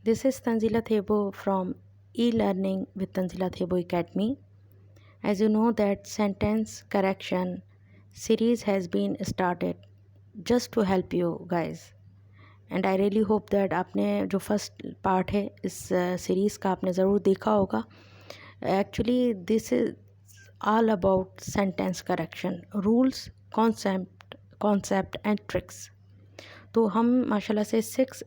This is Tanzila Thebo from e-learning with Tanzila Thebo Academy. As you know that sentence correction series has been started just to help you guys. And I really hope that आपने जो first part है इस series का आपने ज़रूर देखा होगा. Actually this is all about sentence correction, rules, concept and tricks. तो हम माशाल्लाह से 6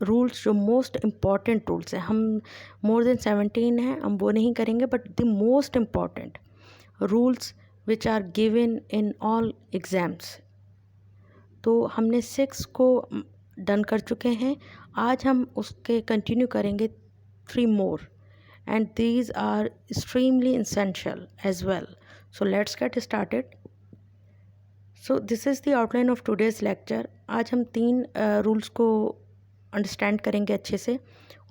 रूल्स जो मोस्ट इम्पॉर्टेंट रूल्स हैं, हम मोर देन 17 हैं, हम वो नहीं करेंगे, but the most important rules which are given in all exams. तो हमने 6 को डन कर चुके हैं. आज हम उसके कंटिन्यू करेंगे 3 more and these are extremely essential as well. So let's get started. So this is the outline of today's lecture. आज हम 3 रूल्स को अंडरस्टैंड करेंगे अच्छे से,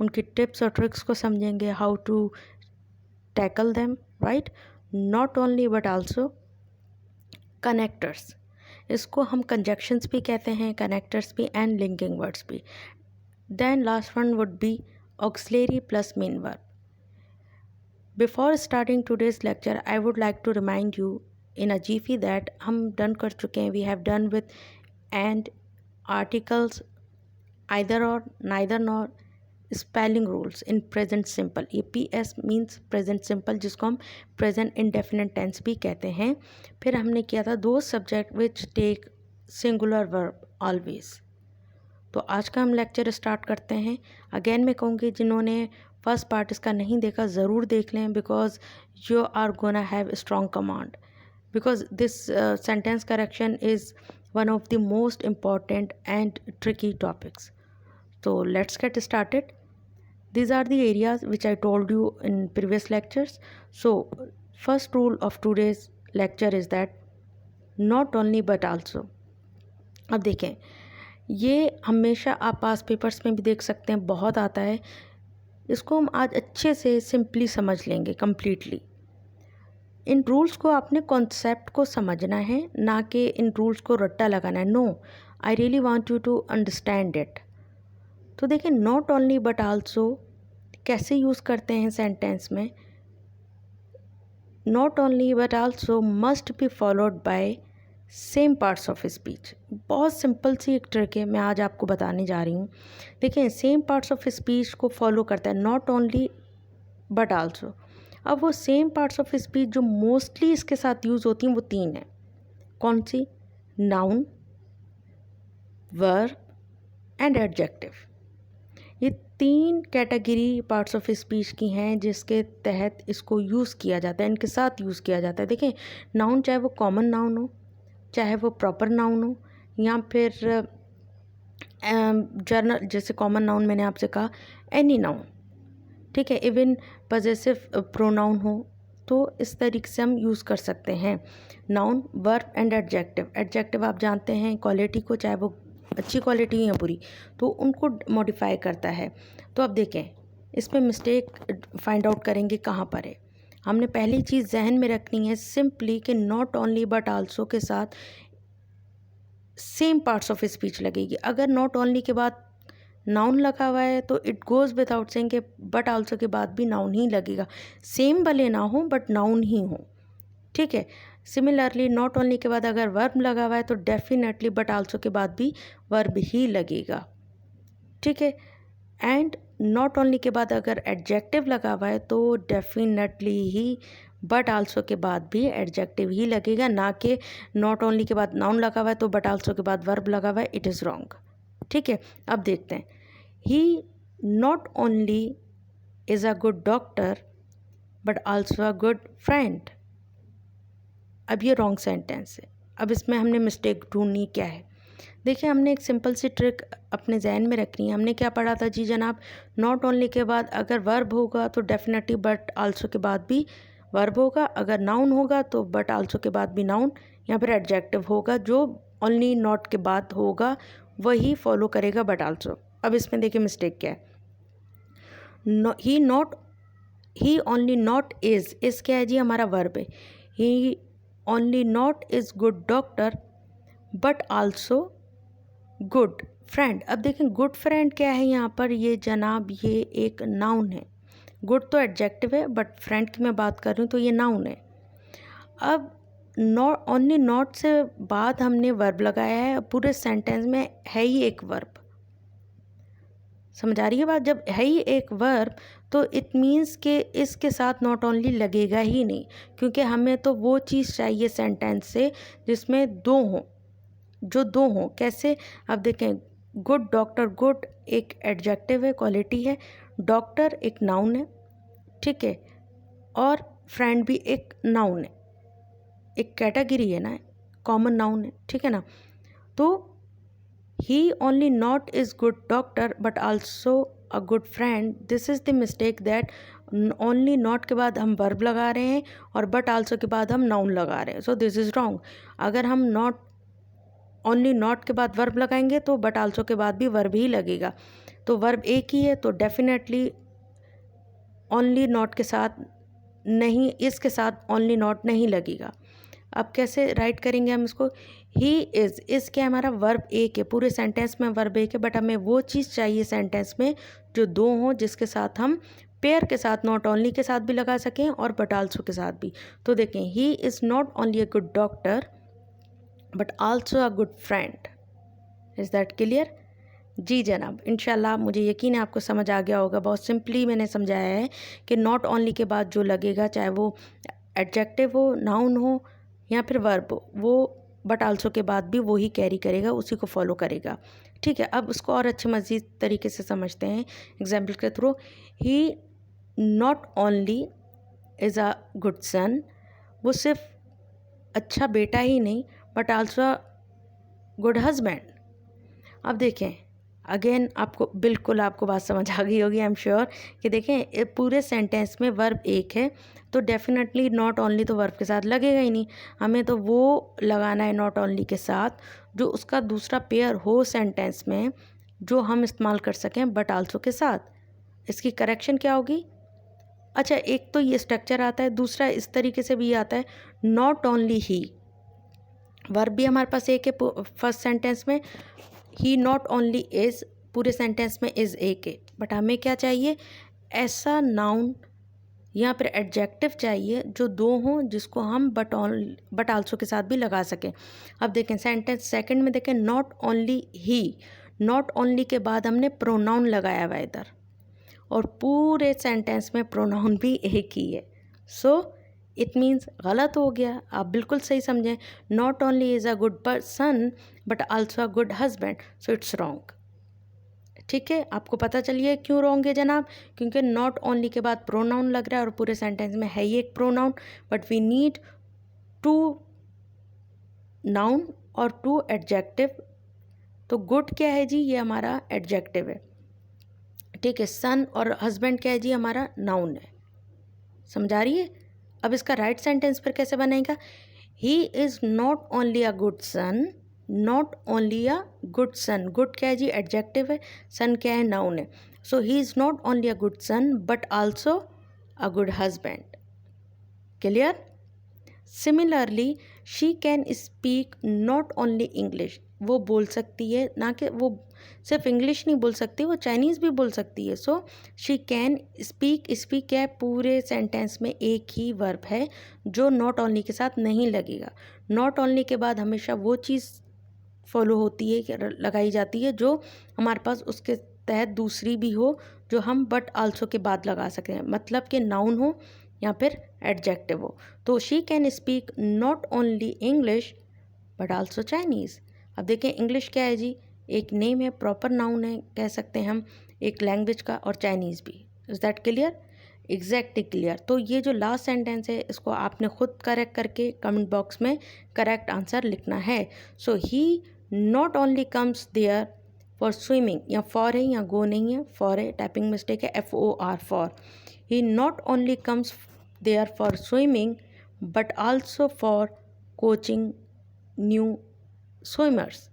उनकी टिप्स और ट्रिक्स को समझेंगे, how to tackle them, right. Not only but also connectors, इसको हम कंजक्शंस भी कहते हैं, कनेक्टर्स भी एंड लिंकिंग वर्ड्स भी. Then last one would be auxiliary plus main verb. Before starting today's lecture I would like to remind you in a jiffy that हम done कर चुके हैं, we have done with and, articles, either or, neither nor, spelling rules in present simple. ये PS means present simple, जिसको हम present indefinite tense भी कहते हैं. फिर हमने किया था दो subject which take singular verb always. तो आज का हम लेक्चर स्टार्ट करते हैं. अगेन मैं कहूँगी जिन्होंने फर्स्ट पार्ट इसका नहीं देखा ज़रूर देख लें, because you are gonna have strong command, because this sentence correction is one of the most important and tricky topics. So let's get started. These are the areas which I told you in previous lectures. So first rule of today's lecture is that not only but also. अब देखें, ये हमेशा आप पास papers में भी देख सकते हैं, बहुत आता है. इसको हम आज अच्छे से सिंपली समझ लेंगे कम्प्लीटली. इन रूल्स को आपने कॉन्सेप्ट को समझना है, ना कि इन रूल्स को रट्टा लगाना है. No, I really want you to understand it. तो देखिए, नॉट ओनली बट आल्सो कैसे यूज़ करते हैं सेंटेंस में. Not only but also must be followed by same parts of speech. बहुत सिंपल सी एक ट्रिक है, मैं आज आपको बताने जा रही हूँ. देखिए, सेम पार्ट्स ऑफ स्पीच को फॉलो करता है नॉट ओनली बट आल्सो. अब वो सेम पार्ट्स ऑफ स्पीच जो मोस्टली इसके साथ यूज़ होती हैं वो 3 हैं. कौन सी? Noun, verb and adjective. ये 3 कैटेगरी पार्ट्स ऑफ स्पीच की हैं जिसके तहत इसको यूज़ किया जाता है, इनके साथ यूज़ किया जाता है. देखें, नाउन चाहे वो कॉमन नाउन हो, चाहे वो प्रॉपर नाउन हो, या फिर जर्नल, जैसे कॉमन नाउन मैंने आपसे कहा, एनी नाउन, ठीक है, इवन पजेसिव प्रोनाउन हो, तो इस तरीके से हम यूज़ कर सकते हैं. Noun, verb and adjective. Adjective आप जानते हैं क्वालिटी को, चाहे वो अच्छी क्वालिटी है बुरी, तो उनको मॉडिफाई करता है. तो अब देखें, इसमें मिस्टेक फाइंड आउट करेंगे कहाँ पर है. हमने पहली चीज़ जहन में रखनी है सिंपली कि नॉट ओनली बट आल्सो के साथ सेम पार्ट्स ऑफ स्पीच लगेगी. अगर नॉट ओनली के बाद नाउन लगा हुआ है तो इट गोज़ विदाउट सेइंग के बट आल्सो के बाद भी नाउन ही लगेगा. सेम भले ना हो बट नाउन ही हो, ठीक है. सिमिलरली नॉट ओनली के बाद अगर वर्ब लगा हुआ है तो डेफिनेटली बट आल्सो के बाद भी वर्ब ही लगेगा, ठीक है. एंड नॉट ओनली के बाद अगर एडजेक्टिव लगा हुआ है तो डेफिनेटली ही बट आल्सो के बाद भी एडजेक्टिव ही लगेगा, ना कि नॉट ओनली के बाद नाउन लगा हुआ है तो बट आल्सो के बाद वर्ब लगा हुआ है. इट इज़ रॉन्ग, ठीक है. अब देखते हैं. He not only is a good doctor but also a good friend. अब ये रॉन्ग सेंटेंस है. अब इसमें हमने मिस्टेक ढूंढनी क्या है. देखिए, हमने एक सिंपल सी ट्रिक अपने जहन में रखनी है. हमने क्या पढ़ा था जी जनाब, नॉट ओनली के बाद अगर वर्ब होगा तो डेफिनेटली बट आल्सो के बाद भी वर्ब होगा, अगर नाउन होगा तो बट आल्सो के बाद भी नाउन, या फिर एडजेक्टिव होगा जो ओनली नॉट के बाद होगा वही फॉलो करेगा बट आल्सो. अब इसमें देखिए मिस्टेक क्या है. ही ओनली नॉट इज़ क्या है जी, हमारा वर्ब है. He only not is good doctor but also good friend. अब देखें गुड फ्रेंड क्या है यहाँ पर, ये जनाब ये एक नाउन है। गुड तो एडजेक्टिव है बट फ्रेंड की मैं बात कर रही हूँ तो ये नाउन है। अब नॉट ओनली नॉट से बाद हमने वर्ब लगाया है, पूरे सेंटेंस में है ही एक वर्ब। समझ आ रही है बात? जब है ही एक वर्ब तो इट मीन्स कि इसके साथ नॉट ओनली लगेगा ही नहीं, क्योंकि हमें तो वो चीज़ चाहिए सेंटेंस से जिसमें दो हों, जो दो हों। कैसे? अब देखें, गुड डॉक्टर, गुड एक एडजेक्टिव है, क्वालिटी है, डॉक्टर एक नाउन है, ठीक है, और फ्रेंड भी एक नाउन है, एक कैटेगरी है ना, कॉमन नाउन है, ठीक है ना। तो he only not is good doctor but also a good friend, this is the mistake that only not के बाद हम verb लगा रहे हैं और but also के बाद हम noun लगा रहे हैं, so this is wrong। अगर हम not only not के बाद verb लगाएंगे तो but also के बाद भी verb ही लगेगा, तो verb एक ही है, तो definitely only not के साथ नहीं, इसके साथ only not नहीं लगेगा। अब कैसे राइट करेंगे हम इसको? ही इज़ क्या हमारा वर्ब एक है, पूरे सेंटेंस में वर्ब एक है, बट हमें वो चीज़ चाहिए सेंटेंस में जो दो हों, जिसके साथ हम पेयर के साथ नॉट ओनली के साथ भी लगा सकें और बट आल्सो के साथ भी। तो देखें, he is not only a good doctor but also a good friend. Is that clear? जी जनाब, इंशाल्लाह मुझे यकीन है आपको समझ आ गया होगा। बहुत सिंपली मैंने समझाया है कि नॉट ओनली के बाद जो लगेगा, चाहे वो एडजेक्टिव हो, नाउन हो या फिर वर्ब हो, वो बट आल्सो के बाद भी वही कैरी करेगा, उसी को फॉलो करेगा, ठीक है। अब उसको और अच्छे मज़ीद तरीके से समझते हैं एग्जाम्पल के थ्रू। He not only is a good son, वो सिर्फ अच्छा बेटा ही नहीं बट आल्सो गुड हस्बैंड। अब देखें, अगेन आपको बिल्कुल आपको बात समझ आ गई होगी, आई एम श्योर कि देखें पूरे सेंटेंस में वर्ब एक है तो डेफिनेटली नॉट ओनली तो वर्ब के साथ लगेगा ही नहीं, हमें तो वो लगाना है नॉट ओनली के साथ जो उसका दूसरा पेयर हो सेंटेंस में, जो हम इस्तेमाल कर सकें बट आल्सो के साथ। इसकी करेक्शन क्या होगी? अच्छा, एक तो ये स्ट्रक्चर आता है, दूसरा इस तरीके से भी आता है, नॉट ओनली ही, वर्ब भी हमारे पास एक है फर्स्ट सेंटेंस में, ही नॉट ओनली इज़ पूरे सेंटेंस में इज़ एक है, बट हमें क्या चाहिए? ऐसा नाउन या फिर एडजेक्टिव चाहिए जो दो हों, जिसको हम बट आल्सो के साथ भी लगा सकें। अब देखें सेंटेंस सेकंड में, देखें not only he, not only के बाद हमने प्रोनाउन लगाया हुआ इधर, और पूरे सेंटेंस में प्रोनाउन भी एक ही है, सो इट मीन्स गलत हो गया। आप बिल्कुल सही समझें, not only is a good person but also a good husband, so it's wrong, ठीक है। आपको पता चलिए क्यों रॉन्ग है जनाब? क्योंकि नॉट ओनली के बाद प्रोनाउन लग रहा है और पूरे सेंटेंस में है ही एक pronoun, but we need two noun और टू एडजेक्टिव। तो गुड क्या है जी? ये हमारा एडजेक्टिव है, ठीक है। सन और हस्बैंड क्या है जी? हमारा नाउन है। समझ आ रही है? अब इसका राइट सेंटेंस पर कैसे बनेगा? He is not only a good son, not only a good son, good क्या है जी? एडजेक्टिव है, सन क्या है? नाउन है। So he is not only a good son but also a good husband. Clear? Similarly she can speak not only English, वो बोल सकती है, ना कि वो सिर्फ इंग्लिश नहीं बोल सकती, वो चाइनीज़ भी बोल सकती है। So she can speak, speak क्या है? पूरे सेंटेंस में एक ही वर्ब है जो नॉट ओनली के साथ नहीं लगेगा। नॉट ओनली के बाद हमेशा वो चीज़ फॉलो होती है, लगाई जाती है जो हमारे पास उसके तहत दूसरी भी हो, जो हम बट आल्सो के बाद लगा सकें, मतलब कि नाउन हो या फिर एडजेक्टिव हो। तो she can speak not only English but also Chinese. अब देखें इंग्लिश क्या है जी? एक नेम है, प्रॉपर नाउन है, कह सकते हैं हम, एक लैंग्वेज का, और चाइनीज़ भी। Is that clear? Exactly clear. तो ये जो लास्ट सेंटेंस है इसको आपने खुद करेक्ट करके कमेंट बॉक्स में करेक्ट आंसर लिखना है। So he not only comes there for swimming, या फॉर है या गो नहीं है, फॉर है, टाइपिंग मिस्टेक है, FOR for. He not only comes there for swimming but also for coaching new swimmers.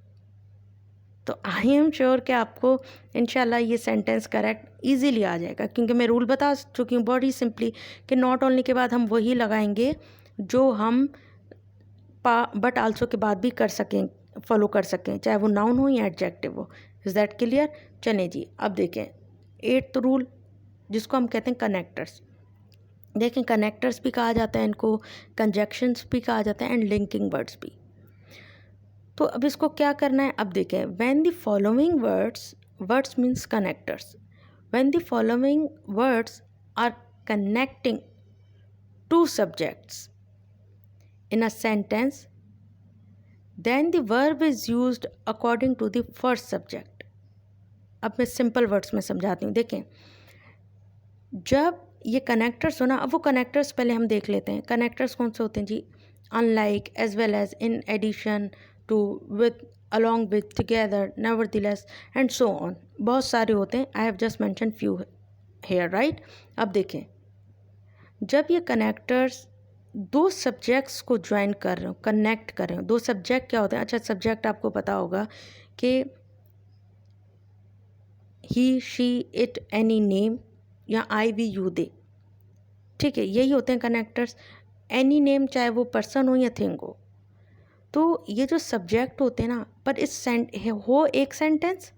तो आई एम श्योर कि आपको इंशाल्लाह ये सेंटेंस करेक्ट इजीली आ जाएगा, क्योंकि मैं रूल बता चुकी हूँ बहुत ही सिंपली कि नॉट ओनली के बाद हम वही लगाएंगे जो हम बट आल्सो के बाद भी कर सकें, फॉलो कर सकें, चाहे वो नाउन हो या एडजेक्टिव हो। Is that clear? चलिए जी, अब देखें 8th रूल जिसको हम कहते हैं कनेक्टर्स। देखें कनेक्टर्स भी कहा जाता है इनको, कंजक्शंस भी कहा जाता है एंड लिंकिंग वर्ड्स भी। तो अब इसको क्या करना है, अब देखें when the following words means connectors, when the following words are connecting two subjects in a sentence, then the verb is used according to the first subject। अब मैं सिंपल वर्ड्स में समझाती हूँ। देखें जब ये कनेक्टर्स हो ना, अब वो कनेक्टर्स पहले हम देख लेते हैं। कनेक्टर्स कौन से होते हैं जी? Unlike, as well as, in addition to, with, along with, together, nevertheless and so on, बहुत सारे होते हैं। I have just mention few here, right. अब देखें जब ये कनेक्टर्स दो सब्जेक्ट्स को ज्वाइन कर रहे हो, कनेक्ट कर रहे हो, दो सब्जेक्ट क्या होते हैं? अच्छा, सब्जेक्ट आपको पता होगा कि ही, शी, इट, एनी नेम या आई, वी, यू, दे, ठीक है, यही होते हैं कनेक्टर्स। एनी नेम चाहे वो पर्सन हो या थिंग हो। तो ये जो सब्जेक्ट होते हैं ना, पर इस हो एक सेंटेंस,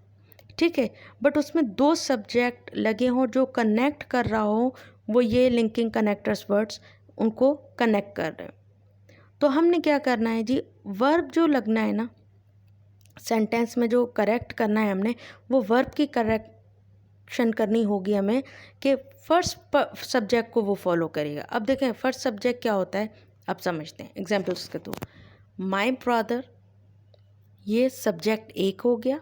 ठीक है, बट उसमें दो सब्जेक्ट लगे हों, जो कनेक्ट कर रहा हो वो ये लिंकिंग कनेक्टर्स वर्ड्स उनको कनेक्ट कर रहे हैं। तो हमने क्या करना है जी, वर्ब जो लगना है ना सेंटेंस में, जो करेक्ट करना है हमने, वो वर्ब की करेक्शन करनी होगी हमें कि फर्स्ट सब्जेक्ट को वो फॉलो करेगा। अब देखें फर्स्ट सब्जेक्ट क्या होता है, अब समझते हैं एग्जाम्पल्स के थ्रू। माई ब्रदर, ये सब्जेक्ट एक हो गया।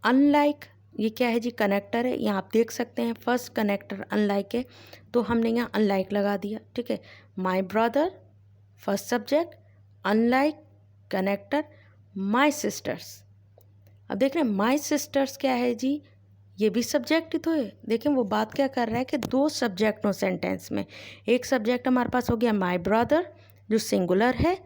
अनलाइक, ये क्या है जी? कनेक्टर है। यहाँ आप देख सकते हैं फर्स्ट कनेक्टर अनलाइक है, तो हमने यहाँ अनलाइक लगा दिया, ठीक है। My brother first subject, unlike connector, my sisters. अब देख रहे हैं माई सिस्टर्स क्या है जी? ये भी सब्जेक्ट ही तो है। देखें वो बात क्या कर रहा है कि दो सब्जेक्ट हो सेंटेंस में। एक सब्जेक्ट हमारे पास हो गया माई ब्रदर जो सिंगुलर है,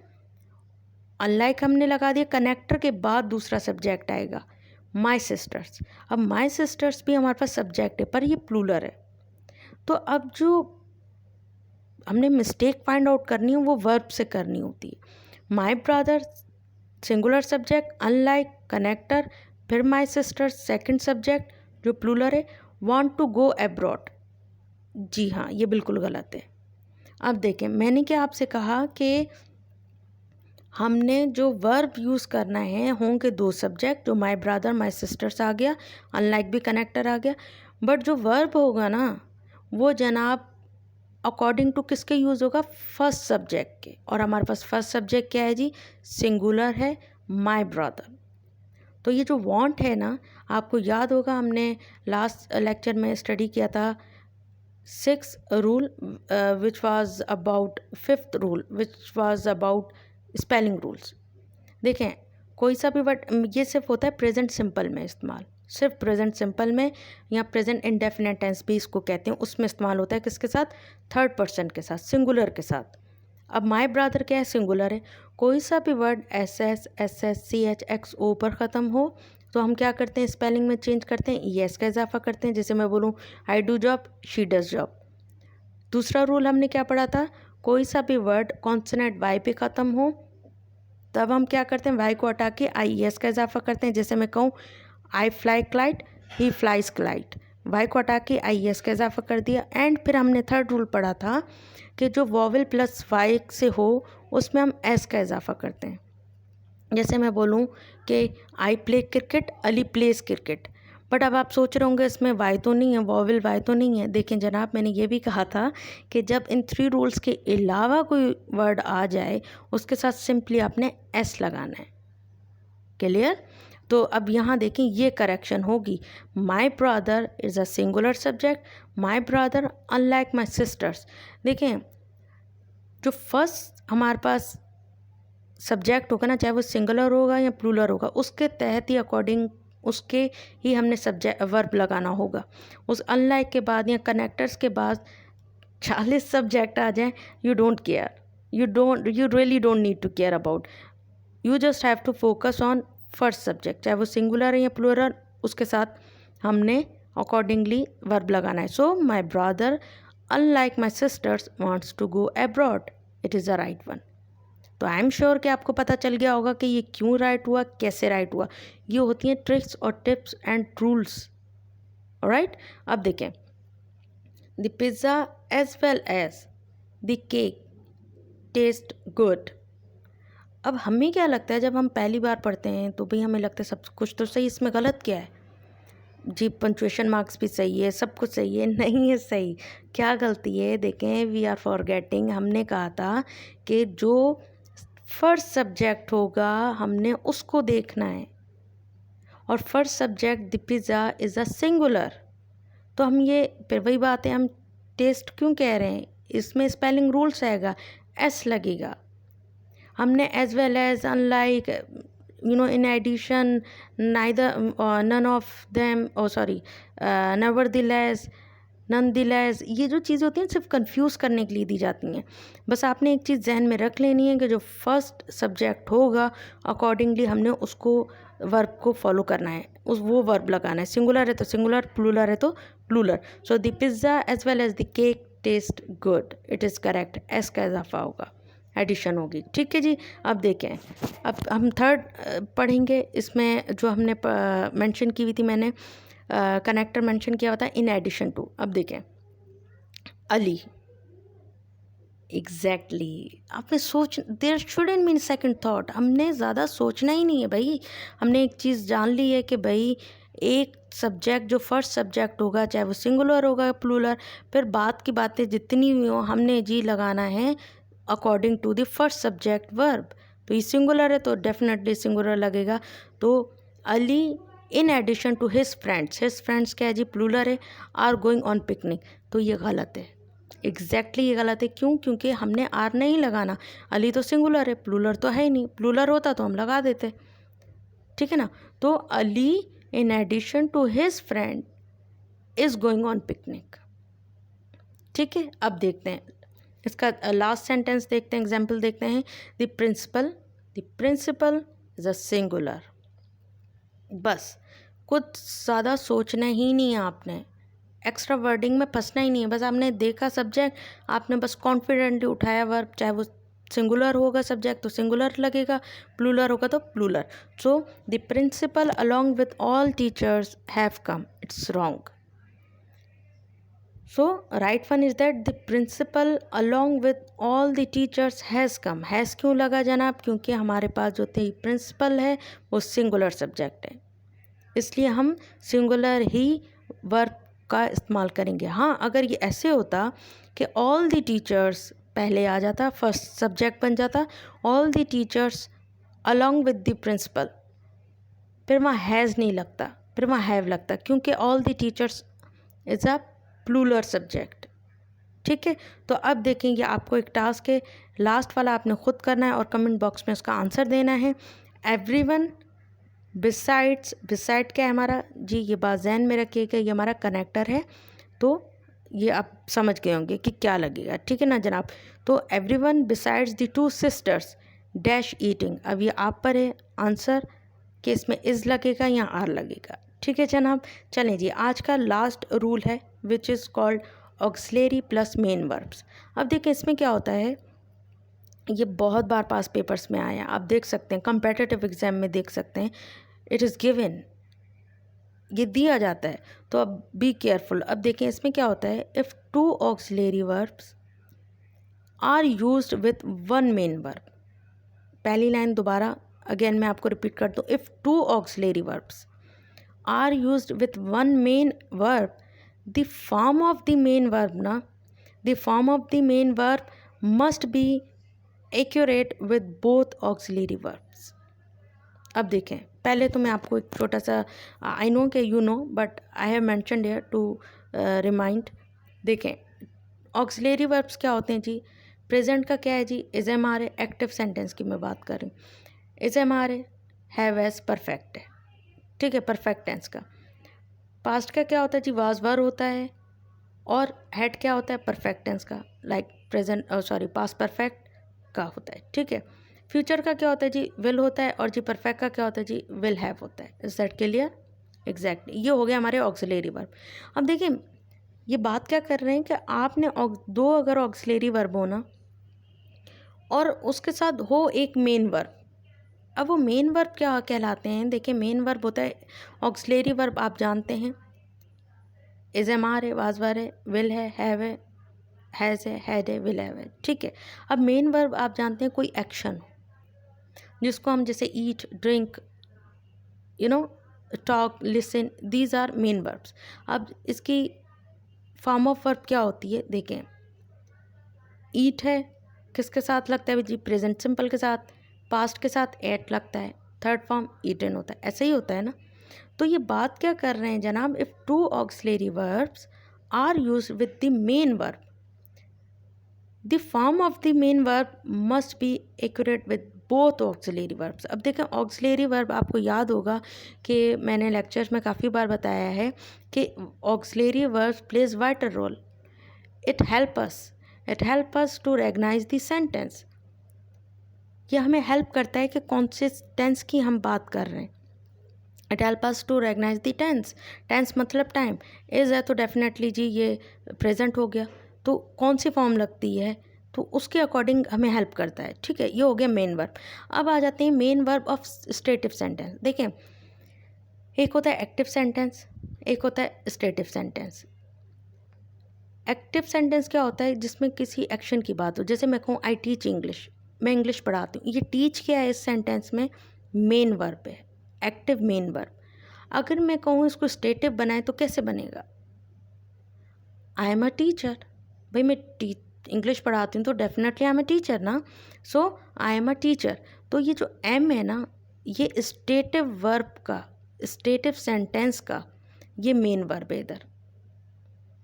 अनलाइक हमने लगा दिया, कनेक्टर के बाद दूसरा सब्जेक्ट आएगा माई सिस्टर्स। अब माई सिस्टर्स भी हमारे पास सब्जेक्ट है पर ये प्लूरल है। तो अब जो हमने मिस्टेक फाइंड आउट करनी है वो वर्ब से करनी होती है। My brother singular subject, unlike connector, फिर माई सिस्टर्स सेकंड सब्जेक्ट जो प्लूरल है, वांट टू गो अब्रॉड। जी हाँ, ये बिल्कुल गलत है। अब देखें मैंने क्या आपसे कहा कि हमने जो वर्ब यूज़ करना है होंगे दो सब्जेक्ट, जो माई ब्रदर माई सिस्टर्स आ गया, अनलाइक भी कनेक्टर आ गया, बट जो वर्ब होगा ना वो जनाब अकॉर्डिंग टू किसके यूज़ होगा? फर्स्ट सब्जेक्ट के। और हमारे पास फर्स्ट सब्जेक्ट क्या है जी? सिंगुलर है, माई ब्रदर। तो ये जो वांट है ना, आपको याद होगा हमने लास्ट लेक्चर में स्टडी किया था 6th rule which was about 5th rule which was about spelling rules. देखें कोई सा भी वर्ड, ये सिर्फ होता है प्रेजेंट सिंपल में इस्तेमाल, सिर्फ प्रेजेंट सिंपल में, या प्रेजेंट इंडेफिनिट टेंस भी इसको कहते हैं, उसमें इस्तेमाल होता है किसके साथ? थर्ड पर्सन के साथ, सिंगुलर के साथ। अब माई ब्रदर क्या है? सिंगुलर है। कोई सा भी word S S, S S, C H, X O पर ख़त्म हो तो हम क्या करते हैं? स्पेलिंग में चेंज करते हैं, येस का इजाफा करते हैं। जैसे मैं बोलूँ I do job, she does job. दूसरा रूल हमने क्या पढ़ा था? कोई सा भी वर्ड कॉन्सोनेंट वाई पे ख़त्म हो तब हम क्या करते हैं? वाई को हटा के आई एस का इजाफा करते हैं। जैसे मैं कहूँ I fly kite, he flies kite, Y को हटा के आई एस का इजाफा कर दिया। एंड फिर हमने थर्ड रूल पढ़ा था कि जो वॉवल प्लस वाई से हो उसमें हम एस का इजाफा करते हैं। जैसे मैं बोलूँ कि I play cricket, Ali place cricket, but अब आप सोच रहे होंगे इसमें वाई तो नहीं है, वॉवल वाई तो नहीं है। देखें जनाब, मैंने ये भी कहा था कि जब इन 3 रूल्स के अलावा कोई वर्ड आ जाए उसके साथ सिंपली आपने एस लगाना है। क्लियर? तो अब यहाँ देखें ये करेक्शन होगी। My brother is a singular subject, my brother unlike my sisters. देखें जो फर्स्ट हमारे पास सब्जेक्ट होगा ना, चाहे वो सिंगुलर होगा या प्लूरल होगा, उसके तहत ही अकॉर्डिंग उसके ही हमने सब्जेक्ट वर्ब लगाना होगा। उस अनलाइक के बाद या कनेक्टर्स के बाद 40 सब्जेक्ट आ जाएं, you don't care, you really don't need to care about, you just have to focus on first subject, चाहे वो सिंगुलर है या प्लूरल, उसके साथ हमने अकॉर्डिंगली वर्ब लगाना है। So my brother unlike my sisters wants to go abroad, it is the right one. तो आई एम श्योर कि आपको पता चल गया होगा कि ये क्यों राइट हुआ, कैसे राइट हुआ। ये होती हैं ट्रिक्स और टिप्स एंड रूल्स। ऑलराइट, अब देखें, the pizza as well as the cake taste good. अब हमें क्या लगता है, जब हम पहली बार पढ़ते हैं तो भाई हमें लगता है सब कुछ तो सही, इसमें गलत क्या है जी, पंक्चुएशन मार्क्स भी सही है, सब कुछ सही है। नहीं है सही, क्या गलती है? देखें, वी आर फॉरगेटिंग, हमने कहा था कि जो फर्स्ट सब्जेक्ट होगा हमने उसको देखना है, और first subject the pizza is a singular. तो हम ये फिर वही बात है, हम टेस्ट क्यों कह रहे हैं, इसमें स्पेलिंग रूल्स आएगा, एस लगेगा। हमने as well as, unlike, in addition, neither, none of them, nevertheless, nonetheless, ये जो चीज़ होती हैं सिर्फ कंफ्यूज करने के लिए दी जाती हैं। बस आपने एक चीज़ जहन में रख लेनी है कि जो फर्स्ट सब्जेक्ट होगा अकॉर्डिंगली हमने उसको वर्ब को फॉलो करना है, वो वर्ब लगाना है। सिंगुलर है तो सिंगुलर, प्लूरल है तो plural. So the pizza as well as the cake taste good, it is correct. S का इजाफा होगा, एडिशन होगी। ठीक है जी, अब देखें, अब हम थर्ड पढ़ेंगे। इसमें जो हमने मेंशन की हुई थी, मैंने कनेक्टर मेंशन किया हुआ था, इन एडिशन टू। अब देखें, अली, एग्जैक्टली, आपने सोच, there shouldn't mean second thought, हमने ज़्यादा सोचना ही नहीं है भाई। हमने एक चीज़ जान ली है कि भाई एक सब्जेक्ट जो फर्स्ट सब्जेक्ट होगा, चाहे वो सिंगुलर होगा प्लूरल, फिर बात की बातें जितनी भी हो हमने जी लगाना है according to the first subject verb. तो ये सिंगुलर है तो डेफिनेटली सिंगुलर लगेगा। तो Ali in addition to his friends क्या है जी, प्लूरल है, आर गोइंग ऑन पिकनिक। तो ये गलत है, एग्जैक्टली ये गलत है। क्यों? क्योंकि हमने आर नहीं लगाना, अली तो सिंगुलर है, प्लूरल तो है ही नहीं। प्लूरल होता तो हम लगा देते, ठीक है ना। तो Ali in addition to his friend is going on picnic. ठीक है, अब देखते हैं इसका लास्ट सेंटेंस, देखते हैं, एग्जाम्पल देखते हैं। The principal is a singular. बस कुछ ज़्यादा सोचना ही नहीं है आपने, एक्स्ट्रा वर्डिंग में फंसना ही नहीं है। बस आपने देखा सब्जेक्ट, आपने बस कॉन्फिडेंटली उठाया वर्ब, चाहे वो सिंगुलर होगा सब्जेक्ट तो सिंगुलर लगेगा, प्लूरल होगा तो plural. So the principal along with all teachers have come, it's wrong. So right one is that the principal along with all the teachers has come। has क्यों लगा जनाब? क्योंकि हमारे पास जो थे प्रिंसिपल है वो सिंगुलर सब्जेक्ट है, इसलिए हम सिंगुलर ही वर्ब का इस्तेमाल करेंगे। हाँ, अगर ये ऐसे होता कि ऑल द टीचर्स पहले आ जाता, फर्स्ट सब्जेक्ट बन जाता, all the teachers along with the principal, फिर वहाँ हैज़ नहीं लगता, फिर वहाँ हैव लगता, क्योंकि all the teachers is a plural subject. ठीक है, तो अब देखेंगे, आपको एक टास्क है, लास्ट वाला आपने खुद करना है और कमेंट बॉक्स में उसका आंसर देना है। एवरीवन बिसाइड्स, बिसाइड क्या है हमारा जी, ये बात ज़हन में रखिएगा, ये हमारा कनेक्टर है, तो ये आप समझ गए होंगे कि क्या लगेगा। ठीक है ना जनाब। तो everyone besides the two sisters dash eating. अब ये आप पर है आंसर कि इसमें इज़ लगेगा या आर लगेगा। ठीक है जनाब, चलें जी, आज का लास्ट रूल है which is called auxiliary plus main verbs. अब देखें इसमें क्या होता है, ये बहुत बार पास पेपर्स में आया, आप देख सकते हैं, कम्पिटिटिव एग्जाम में देख सकते हैं, इट इज़ गिवन, ये दिया जाता है, तो अब बी केयरफुल। अब देखें इसमें क्या होता है, if two auxiliary verbs are used with one main verb. पहली लाइन दोबारा अगेन मैं आपको रिपीट कर दूँ, if two auxiliary verbs are used with one main verb, the form of the main verb the form of the main verb must be accurate with both auxiliary verbs। अब देखें, पहले तो मैं आपको एक छोटा सा, आई नो कि you know but I have mentioned here to remind. देखें ऑक्सिलरी वर्ब्स क्या होते हैं जी, प्रेजेंट का क्या है जी, is am are a, active sentence की मैं बात कर रही हूँ, is am are a, have as perfect है, ठीक है, परफेक्ट टेंस का। पास्ट का क्या होता है जी, वाज वर होता है, और हैड क्या होता है, परफेक्ट टेंस का, लाइक प्रेजेंट पास्ट परफेक्ट का होता है। ठीक है, फ्यूचर का क्या होता है जी, विल होता है, और जी परफेक्ट का क्या होता है जी, विल हैव होता है। Is that clear? एग्जैक्टली, ये हो गया हमारे ऑक्सिलरी वर्ब। अब देखिए ये बात क्या कर रहे हैं कि आपने दो अगर ऑक्सिलरी वर्ब हो ना, और उसके साथ हो एक मेन वर्ब। अब वो मेन वर्ब क्या कहलाते हैं? देखिए, मेन वर्ब होता है ऑक्सिलरी वर्ब, आप जानते हैं, इज एम आर है, वाज वर है, विल है, हैव है, हैज़ है, हैड है, विल हैव है, ठीक है। अब मेन वर्ब आप जानते हैं कोई एक्शन हो जिसको हम जैसे eat, drink, you know, talk, listen, these are main verbs. अब इसकी फॉर्म ऑफ वर्ब क्या होती है? देखें, ईट है, किसके साथ लगता है जी? प्रेजेंट सिंपल के साथ। पास्ट के साथ एट लगता है, थर्ड फॉर्म ईटन होता है, ऐसे ही होता है ना। तो ये बात क्या कर रहे हैं जनाब? If two auxiliary verbs are use with the main verb, the form of the main verb must be accurate with both auxiliary verbs. अब देखें, ऑक्सिलरी वर्ब आपको याद होगा कि मैंने लेक्चर्स में काफ़ी बार बताया है कि auxiliary verbs plays vital role. It help us to recognize the sentence. ये हमें हेल्प करता है कि कौन से टेंस की हम बात कर रहे हैं। It help us to recognize the tense. Tense मतलब टाइम। इज़ है तो डेफिनेटली जी ये प्रेजेंट हो गया, तो कौन सी फॉर्म लगती है तो उसके अकॉर्डिंग हमें हेल्प करता है, ठीक है। ये हो गया मेन वर्ब। अब आ जाते हैं main verb of stative sentence. देखें, एक होता है एक्टिव सेंटेंस, एक होता है स्टेटिव सेंटेंस। एक्टिव सेंटेंस क्या होता है? जिसमें किसी एक्शन की बात हो, जैसे मैं कहूँ आई टीच इंग्लिश, मैं इंग्लिश पढ़ाती हूँ। ये टीच क्या है इस सेंटेंस में? मेन वर्ब है, एक्टिव मेन वर्ब। अगर मैं कहूँ इसको स्टेटिव बनाए तो कैसे बनेगा? आई एम अ टीचर, भाई मैं इंग्लिश पढ़ाती हूँ तो definitely I am a teacher ना, सो आई एम अ टीचर। तो ये जो एम है ना, ये स्टेटिव वर्ब का, स्टेटिव सेंटेंस का ये मेन वर्ब है इधर।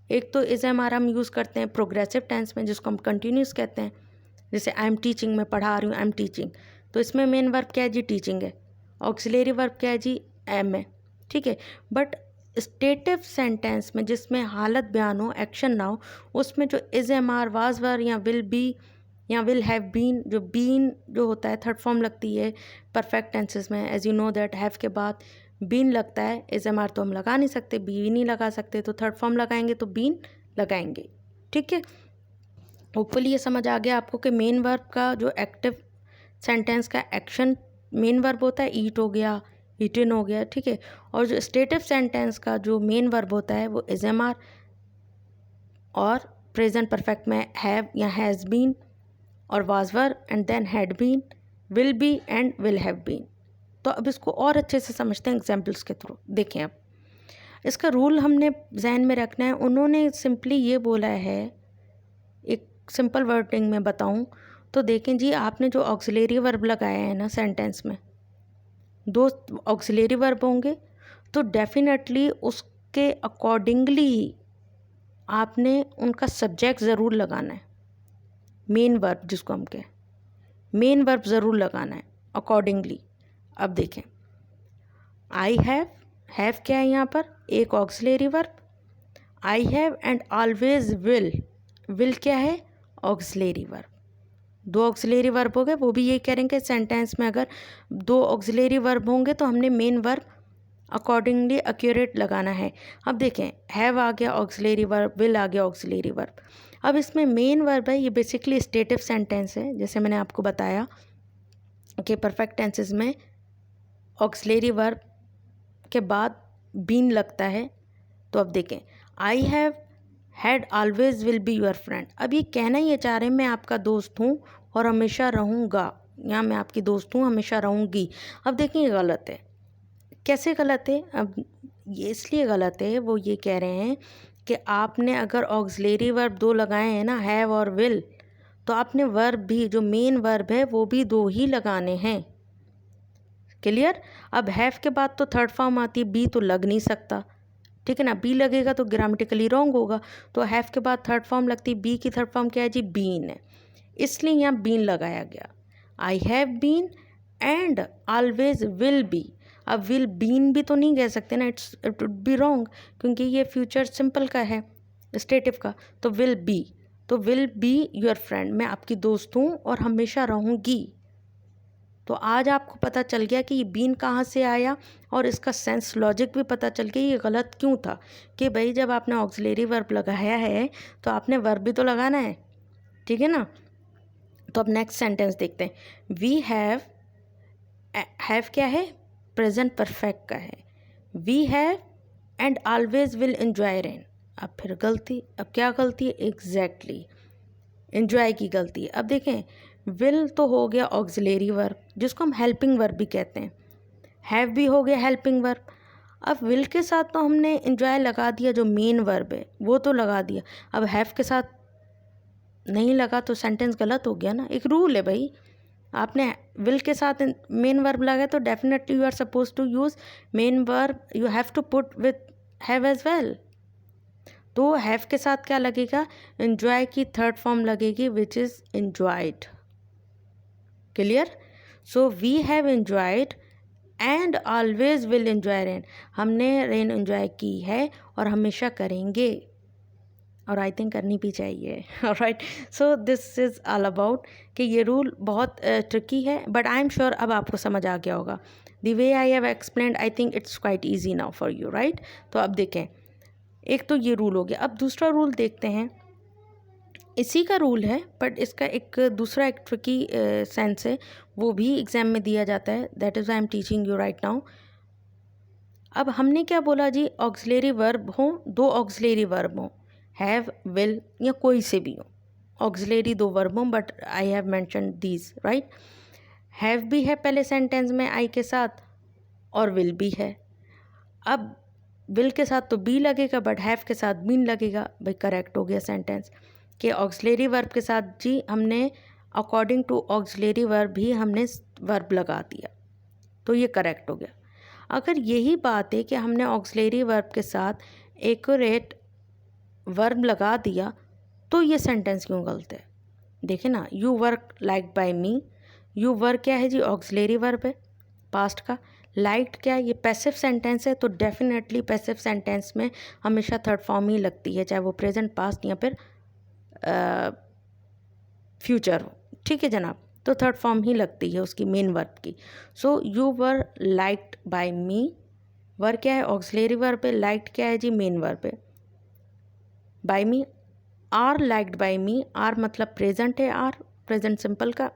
एक तो इज एम आर हम यूज़ करते हैं प्रोग्रेसिव टेंस में, जिसको हम कंटिन्यूस कहते हैं। जैसे आई एम टीचिंग, मैं पढ़ा रही हूँ, आई एम टीचिंग, तो इसमें मेन वर्ब क्या है जी? टीचिंग है। ऑक्सिलरी वर्ब क्या है जी? एम है, ठीक है। बट स्टेटिव सेंटेंस में जिसमें हालत बयान हो, एक्शन ना हो, उसमें जो is am are, was were या विल बी या विल हैव बीन, जो बीन जो होता है थर्ड फॉर्म लगती है परफेक्ट टेंसेस में। As you know that have के बाद बीन लगता है, इज एम आर तो हम लगा नहीं सकते, बी नहीं लगा सकते, तो थर्ड फॉर्म लगाएंगे तो बीन लगाएंगे, ठीक है। होपफुली ये समझ आ गया आपको कि मेन वर्ब का जो एक्टिव सेंटेंस का एक्शन मेन वर्ब होता है, ईट हो गया, ईटन हो गया, ठीक है। और जो स्टेटिव सेंटेंस का जो मेन वर्ब होता है वो इज एम आर और प्रेजेंट परफेक्ट में हैव या हैज़ बीन और was were and then had been, will be and will have been. तो अब इसको और अच्छे से समझते हैं एग्जाम्पल्स के थ्रू। देखें, अब इसका रूल हमने जहन में रखना है। उन्होंने सिंपली ये बोला है, एक सिंपल वर्डिंग में बताऊं तो देखें जी, आपने जो ऑक्सिलरी वर्ब लगाया है ना सेंटेंस में, दो ऑक्सिलरी वर्ब होंगे तो डेफिनेटली उसके अकॉर्डिंगली ही आपने उनका सब्जेक्ट ज़रूर लगाना है। मेन वर्ब जिसको हम कहें, मेन वर्ब ज़रूर लगाना है अकॉर्डिंगली। अब देखें, आई हैव क्या है यहाँ पर? एक auxiliary verb. I have and always will क्या है? Auxiliary verb. दो ऑक्सिलरी वर्ब हो गए, वो भी यही करेंगे सेंटेंस में अगर दो ऑक्सिलरी वर्ब होंगे तो हमने मेन वर्ब अकॉर्डिंगली एक्यूरेट लगाना है। अब देखें, हैव आ गया ऑक्सिलरी वर्ब, विल आ गया ऑक्सिलरी वर्ब। अब इसमें मेन वर्ब है, ये बेसिकली स्टेटिव सेंटेंस है, जैसे मैंने आपको बताया कि परफेक्ट टेंसेस में ऑक्सिलरी वर्ब के बाद बीन लगता है। तो अब देखें, I have had always will be your friend. अब ये कहना ये चाह रहे हैं मैं आपका दोस्त हूँ और हमेशा रहूँगा, या मैं आपकी दोस्त हूँ हमेशा रहूँगी। अब देखें, ये गलत है। कैसे गलत है? अब ये इसलिए गलत है, वो ये कह रहे हैं कि आपने अगर ऑक्सिलरी वर्ब दो लगाए हैं ना, हैव और विल, तो आपने वर्ब भी, जो मेन वर्ब है वो भी दो ही लगाने हैं। क्लियर? अब हैव के बाद तो थर्ड फॉर्म आती है, बी तो लग नहीं सकता, ठीक है ना। बी लगेगा तो ग्रामेटिकली रॉन्ग होगा। तो हैव के बाद थर्ड फॉर्म लगती है, बी की थर्ड फॉर्म क्या है जी? बीन है, इसलिए यहाँ बीन लगाया गया। I have been and always will be. अब विल बीन भी तो नहीं कह सकते ना, इट वुड बी रॉन्ग, क्योंकि ये फ्यूचर सिंपल का है, स्टेटिव का। तो विल बी योर फ्रेंड, मैं आपकी दोस्त हूँ और हमेशा रहूँगी। तो आज आपको पता चल गया कि ये बीन कहाँ से आया और इसका सेंस लॉजिक भी पता चल गया ये गलत क्यों था। कि भाई जब आपने ऑक्सिलरी वर्ब लगाया है तो आपने वर्ब भी तो लगाना है, ठीक है ना। तो अब नेक्स्ट सेंटेंस देखते हैं। वी हैव क्या है, प्रेजेंट परफेक्ट का है। We have and always will enjoy rain. अब फिर गलती, अब क्या गलती है, एग्जैक्टली एंजॉय की गलती है। अब देखें, विल तो हो गया ऑक्सिलरी वर्ब जिसको हम हेल्पिंग वर्ब भी कहते हैं, हैव भी हो गया हेल्पिंग वर्ब। अब विल के साथ तो हमने एंजॉय लगा दिया, जो मेन वर्ब है वो तो लगा दिया, अब हैव के साथ नहीं लगा तो सेंटेंस गलत हो गया ना। एक रूल है भाई, आपने विल के साथ मेन वर्ब लगा तो definitely you are suppose to use main verb, you have to put with have as well. तो हैव के साथ क्या लगेगा, एंजॉय की थर्ड फॉर्म लगेगी which is enjoyed. Clear? So we have enjoyed and always will enjoy rain. हमने rain enjoy की है और हमेशा करेंगे, और आई थिंक करनी भी चाहिए। Alright, so this is all about कि ये रूल बहुत ट्रिकी है, बट आई एम श्योर अब आपको समझ आ गया होगा। The way I have explained, I think it's quite easy now for you, right. तो अब देखें, एक तो ये रूल हो गया। अब दूसरा रूल देखते हैं, इसी का रूल है बट इसका एक दूसरा एक ट्रिकी सेंस है, वो भी एग्जाम में दिया जाता है। That is I am teaching you right now. अब हमने क्या बोला जी, ऑक्सिलरी वर्ब हो, दो ऑक्सिलरी वर्ब हो, हैव, विल या कोई से भी हो, ऑक्सिलरी दो वर्ब हो, but I have mention these, right. Have भी है पहले सेंटेंस में आई के साथ, और विल भी है। अब विल के साथ तो बी लगेगा बट हैव के साथ बीन लगेगा, भाई करेक्ट हो गया सेंटेंस कि ऑक्सिलरी वर्ब के साथ जी हमने अकॉर्डिंग टू ऑक्सिलरी वर्ब ही हमने वर्ब लगा दिया, तो ये करेक्ट हो गया। अगर यही बात है कि हमने ऑक्सिलरी वर्ब के साथ एक्यूरेट वर्ब लगा दिया तो ये सेंटेंस क्यों गलत है? देखे ना, you work like by me, you work क्या है जी, ऑक्सिलरी वर्ब है पास्ट का, लाइक क्या है, ये पैसिव सेंटेंस है, तो डेफिनेटली पैसिव सेंटेंस में हमेशा थर्ड फॉर्म ही लगती है, चाहे वो प्रेजेंट, पास्ट या फिर फ्यूचर हो। ठीक है जनाब, तो थर्ड फॉर्म ही लगती है उसकी मेन वर्ब की। So you were liked by me, verb क्या है, ऑक्सिलरी वर्ब है, लाइक्ड क्या है जी, मेन वर्ब है, by me. Are liked by me, are मतलब प्रेजेंट है, आर प्रेजेंट सिंपल का,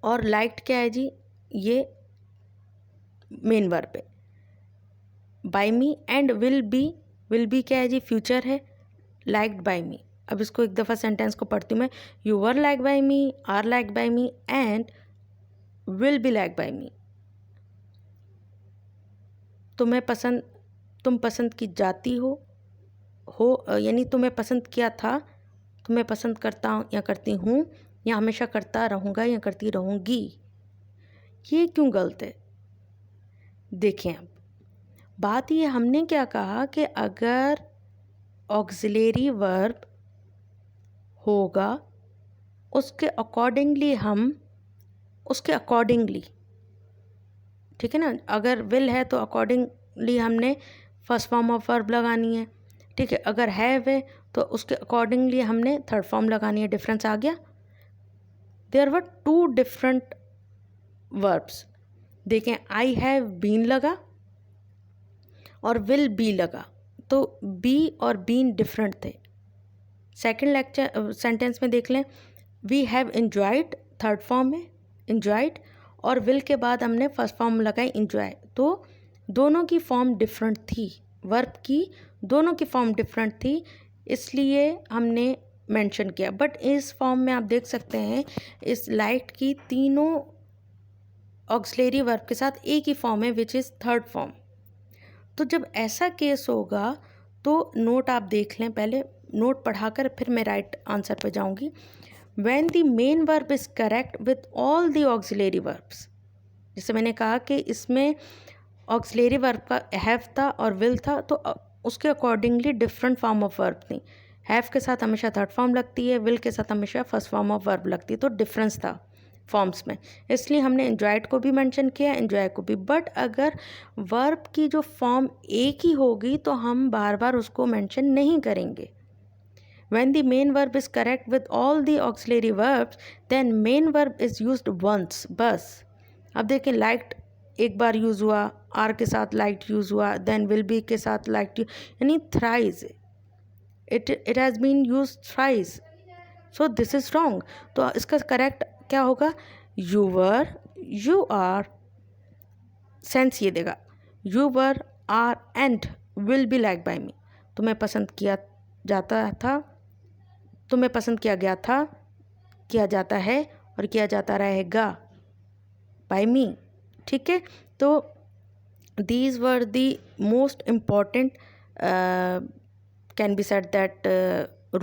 और लाइक्ड क्या है जी, ये मेन वर्ब है, by me. And will be क्या है जी, फ्यूचर है, लाइक्ड बाय मी। अब इसको एक दफ़ा सेंटेंस को पढ़ती हूँ मैं, you were like by me, are like by me and will be like by me. तुम पसंद की जाती हो यानी तुम्हें पसंद किया था, तुम्हें पसंद करता हूँ या करती हूँ, या हमेशा करता रहूँगा या करती रहूँगी। ये क्यों गलत है? देखें, अब बात ये, हमने क्या कहा कि अगर ऑक्सिलरी वर्ब होगा उसके अकॉर्डिंगली, ठीक है ना, अगर विल है तो अकॉर्डिंगली हमने फर्स्ट फॉर्म ऑफ वर्ब लगानी है, ठीक है। अगर हैव है तो उसके अकॉर्डिंगली हमने थर्ड फॉर्म लगानी है। डिफरेंस आ गया। There were two different verbs. देखें, आई हैव बीन लगा और विल बी लगा, तो बी और बीन डिफरेंट थे। सेकंड लेक्चर सेंटेंस में देख लें, we have enjoyed, third form है एंजॉयड, और विल के बाद हमने फर्स्ट फॉर्म लगाई एंजॉय, तो दोनों की फॉर्म डिफरेंट थी, वर्ब की दोनों की फॉर्म डिफरेंट थी, इसलिए हमने मेंशन किया। बट इस फॉर्म में आप देख सकते हैं, इस लाइट की तीनों ऑक्सिलरी वर्ब के साथ एक ही फॉर्म है विच इज़ थर्ड फॉर्म। तो जब ऐसा केस होगा तो नोट आप देख लें, पहले नोट पढ़ाकर फिर मैं राइट आंसर पे जाऊंगी। When the main verb is correct with all the auxiliary verbs, जैसे मैंने कहा कि इसमें ऑक्सिलरी वर्ब का हैव था और विल था, तो उसके accordingly different form of verb थी। हैव के साथ हमेशा थर्ड फॉर्म लगती है, विल के साथ हमेशा फर्स्ट फॉर्म ऑफ वर्ब लगती है, तो डिफरेंस था फॉर्म्स में, इसलिए हमने एंजॉयड को भी मेंशन किया, एंजॉय को भी। बट अगर वर्ब की जो फॉर्म एक ही होगी तो हम बार बार उसको मेंशन नहीं करेंगे। When the main verb is correct with all the auxiliary verbs, then main verb is used once, बस। अब देखें, liked एक बार यूज़ हुआ, आर के साथ liked यूज़ हुआ, then will be के साथ liked यानी thrice, it has been used thrice, so this is wrong. तो इसका करेक्ट क्या होगा, यूवर, यू आर, सेंस ये देगा, you were are and will be like by me. तुम्हें पसंद किया जाता था, तुम्हें पसंद किया गया था, किया जाता है और किया जाता रहेगा बाय मी। ठीक है, तो these were the most important can be said that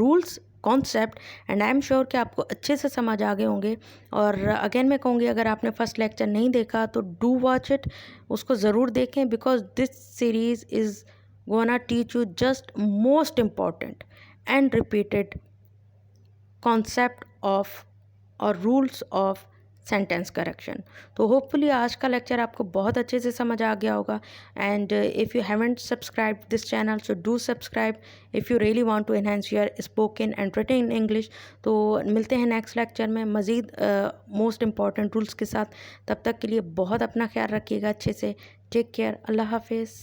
rules concept and I am sure कि आपको अच्छे से समझ आ गए होंगे। और अगेन मैं कहूँगी, अगर आपने फर्स्ट लेक्चर नहीं देखा तो डू वॉच इट, उसको ज़रूर देखें, because this series is gonna teach you just most important and repeated concept of और रूल्स ऑफ सेंटेंस करेक्शन। तो होपफुली आज का लेक्चर आपको बहुत अच्छे से समझ आ गया होगा। And if you haven't subscribe this channel so do subscribe if you really want to enhance your spoken and written in English. तो मिलते हैं नेक्स्ट लेक्चर में मज़ीद मोस्ट इम्पॉर्टेंट रूल्स के साथ। तब तक के लिए बहुत अपना ख्याल रखिएगा अच्छे से। टेक केयर, अल्लाह हाफिज़।